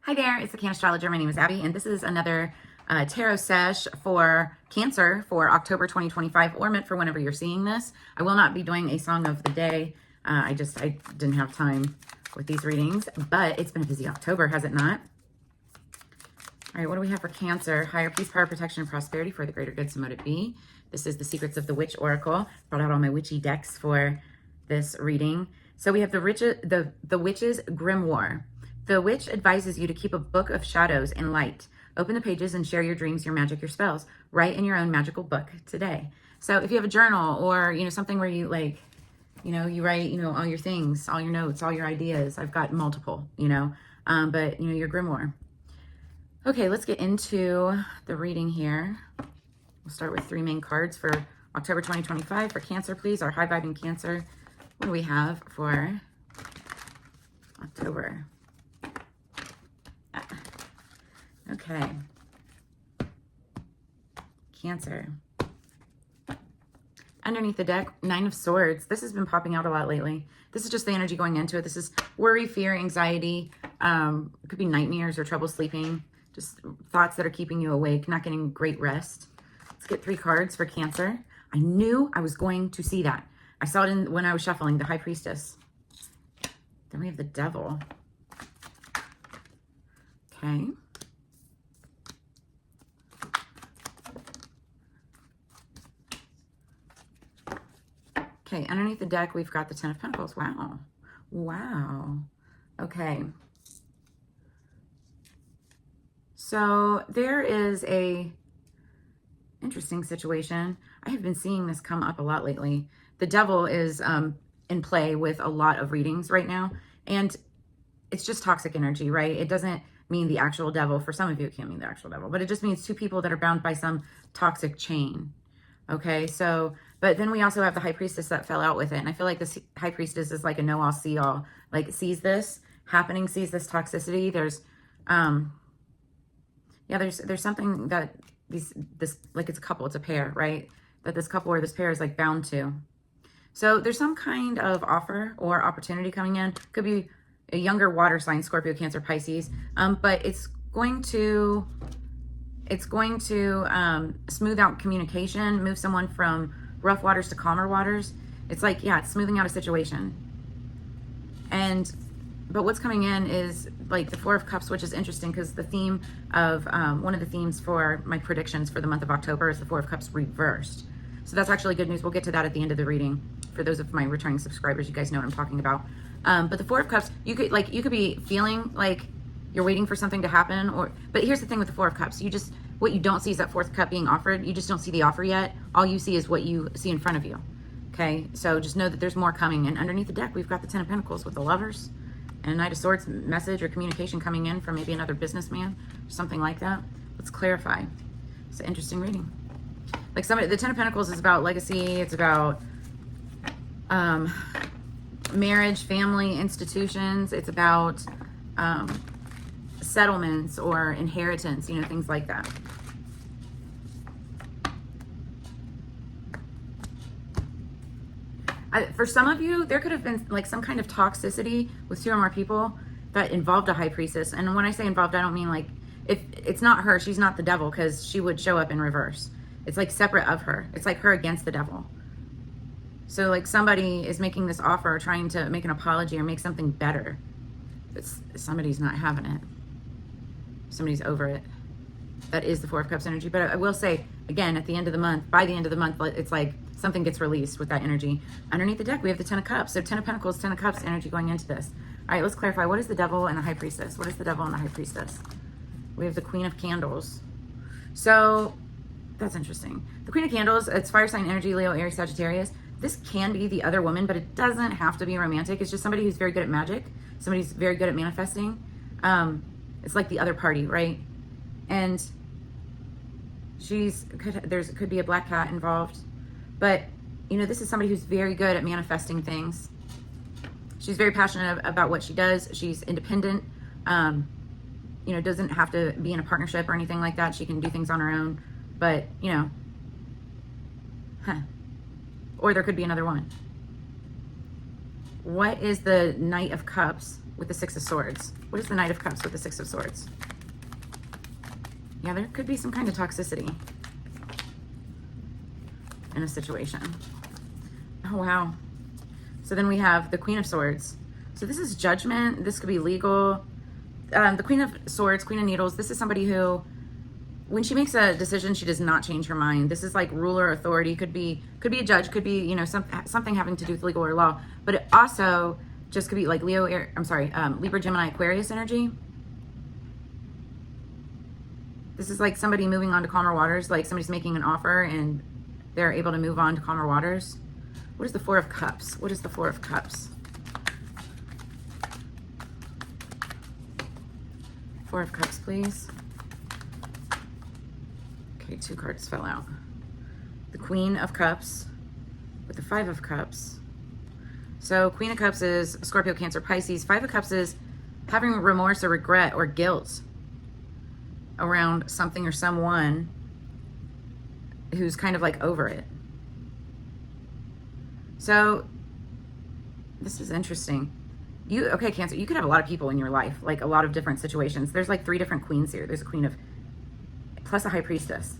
Hi there, it's the Cannastrologer. My name is Abby, and this is another tarot sesh for Cancer for October 2025, or meant for whenever you're seeing this. I will not be doing a song of the day. I didn't have time with these readings, but it's been a busy October, has it not? All right, what do we have for Cancer? Higher peace, power, protection, and prosperity for the greater good, so mote it be. This is the Secrets of the Witch Oracle. Brought out all my witchy decks for this reading. So we have the Witch's Grimoire. The witch advises you to keep a book of shadows and light. Open the pages and share your dreams, your magic, your spells. Write in your own magical book today. So if you have a journal or, something where you you write, all your things, all your notes, all your ideas. I've got multiple, but your grimoire. Okay, let's get into the reading here. We'll start with 3 main cards for October 2025 for Cancer, please. Our high vibing Cancer. What do we have for October? Okay. Cancer. Underneath the deck, 9 of Swords. This has been popping out a lot lately. This is just the energy going into it. This is worry, fear, anxiety. It could be nightmares or trouble sleeping. Just thoughts that are keeping you awake, not getting great rest. Let's get 3 cards for Cancer. I knew I was going to see that. I saw it when I was shuffling, the High Priestess. Then we have the Devil. Okay. Okay, underneath the deck, we've got the 10 of Pentacles. Wow. Wow. Okay. So there is a interesting situation. I have been seeing this come up a lot lately. The Devil is in play with a lot of readings right now. And it's just toxic energy, right? It doesn't mean the actual devil. For some of you, it can't mean the actual devil. But it just means 2 people that are bound by some toxic chain. Okay, so, but then we also have the High Priestess that fell out with it. And I feel like this High Priestess is like a know-all, see-all. Like, sees this happening, sees this toxicity. There's, there's something that this, like it's a couple, it's a pair, right? That this couple or this pair is like bound to. So there's some kind of offer or opportunity coming in. Could be a younger water sign, Scorpio, Cancer, Pisces. But it's going to smooth out communication, move someone from rough waters to calmer waters. It's like, yeah, it's smoothing out a situation. But what's coming in is like the 4 of Cups, which is interesting because the theme of, one of the themes for my predictions for the month of October is the 4 of Cups reversed. So that's actually good news. We'll get to that at the end of the reading. For those of my returning subscribers, you guys know what I'm talking about. But the 4 of Cups, you could be feeling like you're waiting for something to happen, but here's the thing with the 4 of Cups. What you don't see is that 4th cup being offered. You just don't see the offer yet. All you see is what you see in front of you. Okay, so just know that there's more coming. And underneath the deck, we've got the 10 of Pentacles with the Lovers and a Knight of Swords message or communication coming in from maybe another businessman, something like that. Let's clarify. It's an interesting reading. Like the 10 of Pentacles is about legacy. It's about marriage, family, institutions. It's about settlements or inheritance, things like that. For some of you, there could have been like some kind of toxicity with 2 or more people that involved a High Priestess. And when I say involved, I don't mean like, if it's not her, she's not the devil, because she would show up in reverse. It's like separate of her. It's like her against the devil. So like somebody is making this offer, trying to make an apology or make something better. But somebody's not having it. Somebody's over it. That is the 4 of Cups energy. But I will say, again, at the end of the month, by the end of the month, it's like something gets released with that energy. Underneath the deck, we have the 10 of Cups. So 10 of Pentacles, 10 of Cups energy going into this. All right, let's clarify. What is the Devil and the High Priestess? What is the Devil and the High Priestess? We have the Queen of Candles. So that's interesting. The Queen of Candles, it's fire sign energy, Leo, Aries, Sagittarius. This can be the other woman, but it doesn't have to be romantic. It's just somebody who's very good at magic. Somebody who's very good at manifesting. It's like the other party, right? And could be a black cat involved. But, this is somebody who's very good at manifesting things. She's very passionate about what she does. She's independent. Doesn't have to be in a partnership or anything like that. She can do things on her own. But, or there could be another one. What is the Knight of Cups with the Six of Swords? What is the Knight of Cups with the Six of Swords? Yeah, there could be some kind of toxicity in a situation. Oh, wow. So then we have the Queen of Swords. So this is judgment. This could be legal. The Queen of Swords, Queen of Needles, this is somebody who, when she makes a decision, she does not change her mind. This is like ruler, authority, could be a judge, could be, you know, something having to do with legal or law, but it also just could be like Libra, Gemini, Aquarius energy. This is like somebody moving on to calmer waters, like somebody's making an offer and they're able to move on to calmer waters. What is the Four of Cups? What is the Four of Cups? Four of Cups, please. Okay, 2 cards fell out. The Queen of Cups with the Five of Cups. So Queen of Cups is Scorpio, Cancer, Pisces. Five of Cups is having remorse or regret or guilt around something or someone who's kind of like over it. So this is interesting. Okay, Cancer, you could have a lot of people in your life, like a lot of different situations. There's like 3 different queens here. There's a queen of, plus a high priestess.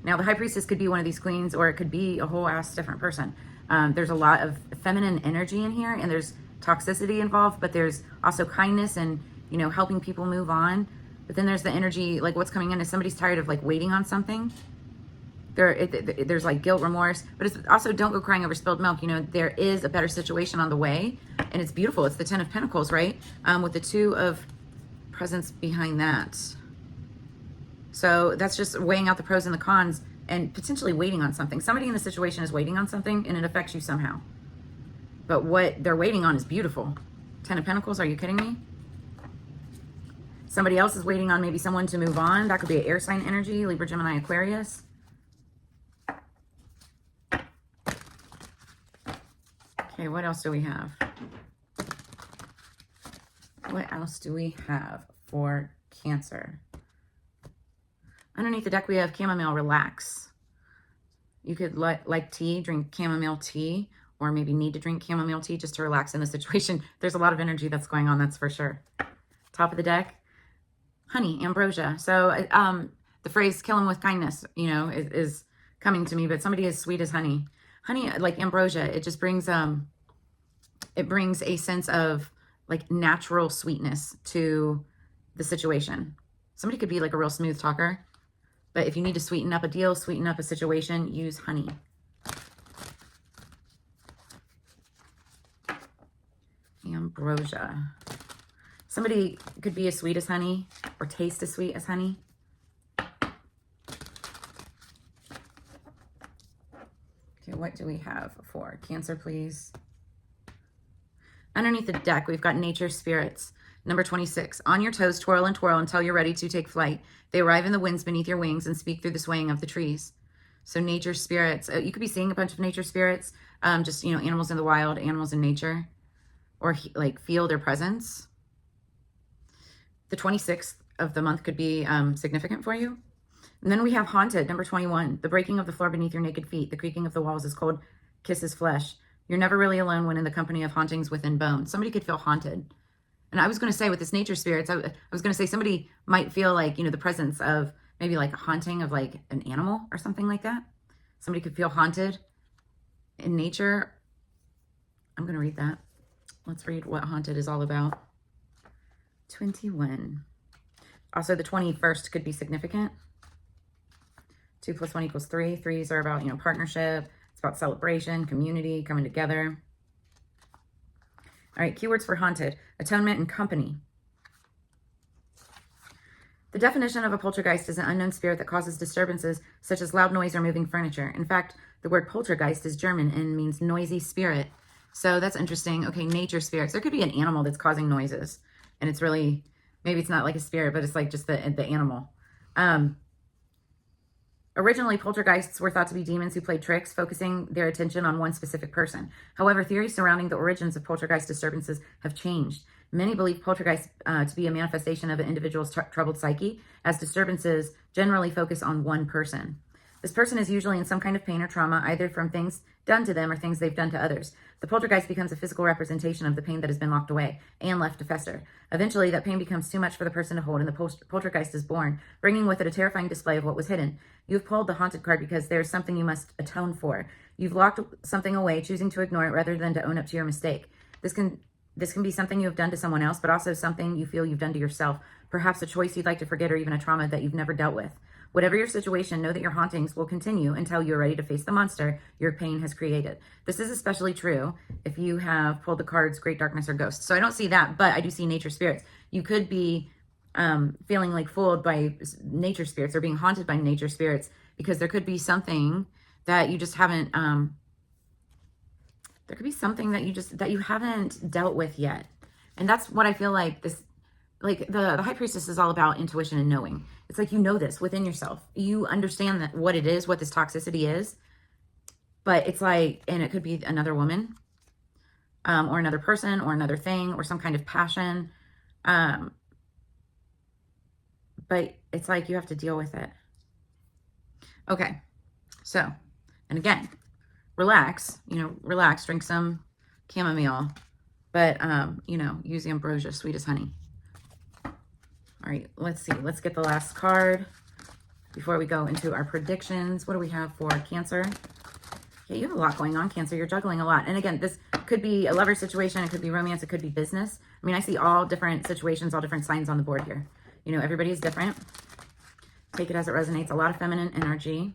Now the high priestess could be one of these queens, or it could be a whole ass different person. There's a lot of feminine energy in here, and there's toxicity involved, but there's also kindness and, you know, helping people move on. But then there's the energy, like what's coming in is somebody's tired of like waiting on something. There's like guilt, remorse, but it's also don't go crying over spilled milk. You know, there is a better situation on the way, and it's beautiful. It's the 10 of Pentacles, right? With the 2 of Presents behind that. So that's just weighing out the pros and the cons and potentially waiting on something. Somebody in the situation is waiting on something and it affects you somehow. But what they're waiting on is beautiful. 10 of Pentacles, are you kidding me? Somebody else is waiting on maybe someone to move on. That could be an air sign energy, Libra, Gemini, Aquarius. Okay, what else do we have? What else do we have for Cancer? Underneath the deck, we have chamomile, relax. You could like tea, drink chamomile tea, or maybe need to drink chamomile tea just to relax in a situation. There's a lot of energy that's going on, that's for sure. Top of the deck, honey, ambrosia. So the phrase kill him with kindness, you know, is coming to me, but somebody as sweet as honey. Honey, like ambrosia, it just brings it brings a sense of like natural sweetness to the situation. Somebody could be like a real smooth talker, but if you need to sweeten up a deal, sweeten up a situation, use honey. Ambrosia. Somebody could be as sweet as honey or taste as sweet as honey. Okay, what do we have for Cancer, please? Underneath the deck, we've got nature spirits. Number 26, on your toes, twirl and twirl until you're ready to take flight. They arrive in the winds beneath your wings and speak through the swaying of the trees. So nature spirits, you could be seeing a bunch of nature spirits, just, you know, animals in the wild, animals in nature, or like feel their presence. The 26th of the month could be significant for you. And then we have haunted, number 21, the breaking of the floor beneath your naked feet, the creaking of the walls as cold kisses flesh. You're never really alone when in the company of hauntings within bone. Somebody could feel haunted. And I was going to say with this nature spirits, I was going to say somebody might feel like, you know, the presence of maybe like a haunting of like an animal or something like that. Somebody could feel haunted in nature. I'm going to read that. Let's read what haunted is all about. 21. Also, the 21st could be significant. 2 + 1 = 3. 3s are about, you know, partnership. It's about celebration, community, coming together. All right, keywords for haunted: atonement and company. The definition of a poltergeist is an unknown spirit that causes disturbances such as loud noise or moving furniture. In fact, the word poltergeist is German and means noisy spirit. So that's interesting. Okay, nature spirits. There could be an animal that's causing noises, and it's really, maybe it's not like a spirit, but it's like just the animal. Originally, poltergeists were thought to be demons who played tricks, focusing their attention on one specific person. However, theories surrounding the origins of poltergeist disturbances have changed. Many believe poltergeists to be a manifestation of an individual's troubled psyche, as disturbances generally focus on one person. This person is usually in some kind of pain or trauma, either from things done to them or things they've done to others. The poltergeist becomes a physical representation of the pain that has been locked away and left to fester. Eventually, that pain becomes too much for the person to hold, and the poltergeist is born, bringing with it a terrifying display of what was hidden. You've pulled the haunted card because there's something you must atone for. You've locked something away, choosing to ignore it rather than to own up to your mistake. This can be something you have done to someone else, but also something you feel you've done to yourself. Perhaps a choice you'd like to forget, or even a trauma that you've never dealt with. Whatever your situation, know that your hauntings will continue until you're ready to face the monster your pain has created. This is especially true if you have pulled the cards Great Darkness or Ghosts. So I don't see that, but I do see nature spirits. You could be feeling like fooled by nature spirits or being haunted by nature spirits, because there could be something that you just haven't there could be something that you haven't dealt with yet. And that's what I feel like this, like the High Priestess is all about intuition and knowing. It's like, you know this within yourself. You understand that what it is, what this toxicity is. But it's like, and it could be another woman, or another person, or another thing, or some kind of passion. But it's like you have to deal with it. Okay. So, and again, relax, relax, drink some chamomile, but, use the ambrosia, sweet as honey. All right, let's see. Let's get the last card before we go into our predictions. What do we have for Cancer? Yeah, you have a lot going on, Cancer. You're juggling a lot. And again, this could be a lover situation. It could be romance. It could be business. I mean, I see all different situations, all different signs on the board here. Everybody is different. Take it as it resonates. A lot of feminine energy.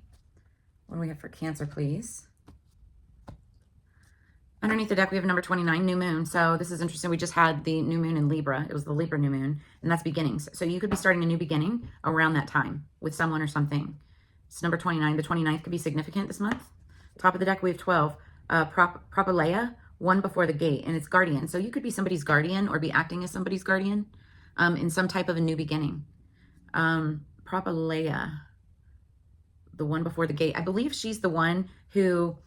What do we have for Cancer, please? Underneath the deck, we have number 29, new moon. So this is interesting. We just had the new moon in Libra. It was the Libra new moon, and that's beginnings. So you could be starting a new beginning around that time with someone or something. It's number 29. The 29th could be significant this month. Top of the deck, we have 12. Propylaea, one before the gate, and it's guardian. So you could be somebody's guardian or be acting as somebody's guardian in some type of a new beginning. Propylaea, the one before the gate. I believe she's the one who...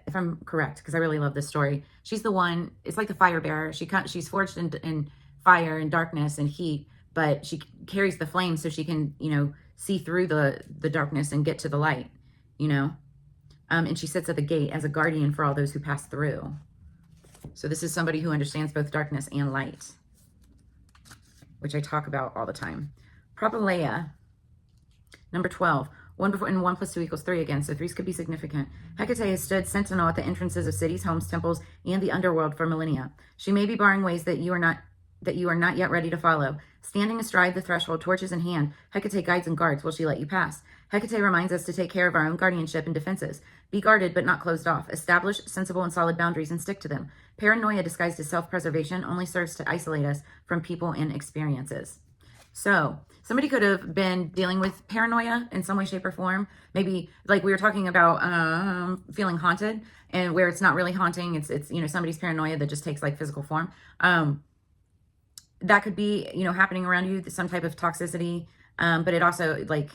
if I'm correct, because I really love this story, she's the one, it's like the fire bearer. She's forged in fire and darkness and heat, but she carries the flame so she can, see through the darkness and get to the light, and she sits at the gate as a guardian for all those who pass through. So this is somebody who understands both darkness and light, which I talk about all the time. Propylaea, number 12. 1 before, and 1 + 2 = 3 again, so 3s could be significant. Hecate has stood sentinel at the entrances of cities, homes, temples, and the underworld for millennia. She may be barring ways that you are not yet ready to follow. Standing astride the threshold, torches in hand, Hecate guides and guards. Will she let you pass? Hecate reminds us to take care of our own guardianship and defenses. Be guarded but not closed off. Establish sensible and solid boundaries and stick to them. Paranoia disguised as self-preservation only serves to isolate us from people and experiences. So somebody could have been dealing with paranoia in some way, shape, or form. Maybe like we were talking about feeling haunted, and where it's not really haunting. It's somebody's paranoia that just takes like physical form. That could be happening around you, some type of toxicity. But it also like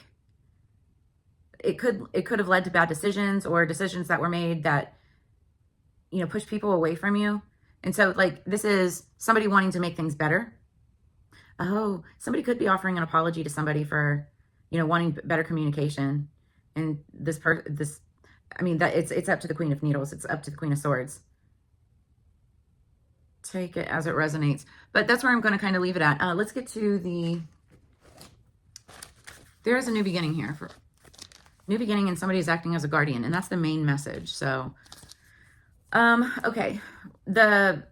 it could have led to bad decisions or decisions that were made that push people away from you. And so like this is somebody wanting to make things better. Oh, somebody could be offering an apology to somebody for, wanting better communication. And it's up to the Queen of Needles. It's up to the Queen of Swords. Take it as it resonates. But that's where I'm going to kind of leave it at. Let's get to there is a new beginning here. For new beginning, and somebody is acting as a guardian. And that's the main message. So, okay. The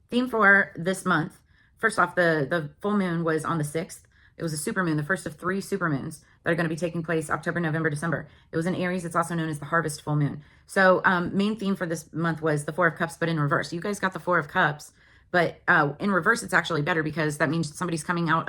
theme for this month. First off, the full moon was on the 6th. It was a supermoon, the first of 3 supermoons that are going to be taking place October, November, December. It was in Aries. It's also known as the harvest full moon. So main theme for this month was the 4 of Cups, but in reverse. You guys got the 4 of Cups, but in reverse, it's actually better because that means somebody's coming out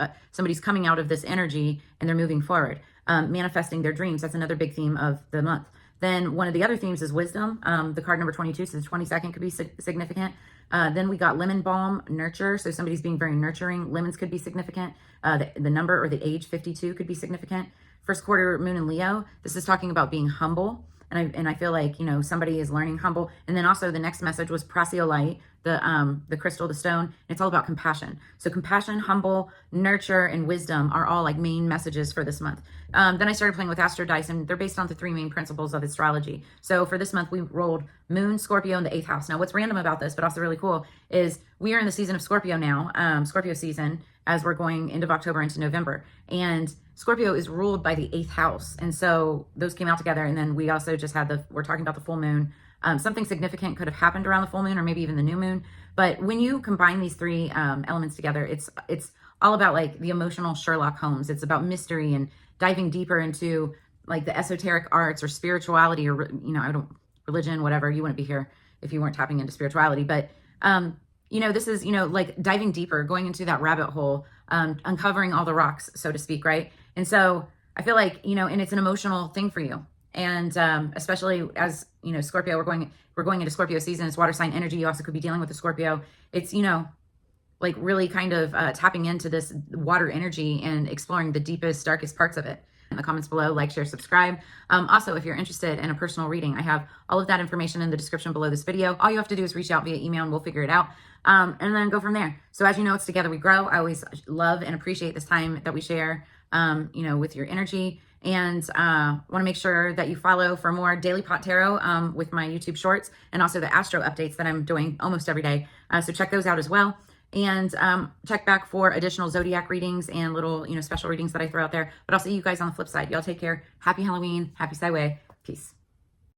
of this energy and they're moving forward, manifesting their dreams. That's another big theme of the month. Then one of the other themes is wisdom. The card number 22, so the 22nd could be significant. Then we got lemon balm, nurture. So somebody's being very nurturing. Lemons could be significant. The number or the age 52 could be significant. First quarter moon in Leo. This is talking about being humble. And I feel like, somebody is learning humble. And then also the next message was Prasiolite, the crystal, the stone. It's all about compassion. So compassion, humble, nurture, and wisdom are all like main messages for this month. Then I started playing with Astro Dice, and they're based on the 3 main principles of astrology. So for this month, we rolled Moon, Scorpio, in the 8th house. Now, what's random about this, but also really cool, is we are in the season of Scorpio now, Scorpio season, as we're going end of October into November. And Scorpio is ruled by the 8th house. And so those came out together. And then we also just had we're talking about the full moon. Something significant could have happened around the full moon or maybe even the new moon. But when you combine these 3 elements together, it's all about like the emotional Sherlock Holmes. It's about mystery and diving deeper into like the esoteric arts or spirituality, or, religion, whatever. You wouldn't be here if you weren't tapping into spirituality. But, this is, like diving deeper, going into that rabbit hole, uncovering all the rocks, so to speak. Right. And so I feel like, and it's an emotional thing for you. And especially as, Scorpio, we're going into Scorpio season. It's water sign energy. You also could be dealing with a Scorpio. It's, like really kind of tapping into this water energy and exploring the deepest, darkest parts of it. In the comments below, like, share, subscribe. Also, if you're interested in a personal reading, I have all of that information in the description below this video. All you have to do is reach out via email and we'll figure it out. And then go from there. So as you know, it's together we grow. I always love and appreciate this time that we share, with your energy. And want to make sure that you follow for more daily pot tarot with my YouTube shorts, and also the astro updates that I'm doing almost every day. So check those out as well. And check back for additional zodiac readings and little, special readings that I throw out there. But I'll see you guys on the flip side. Y'all take care. Happy Halloween. Happy Samhain. Peace.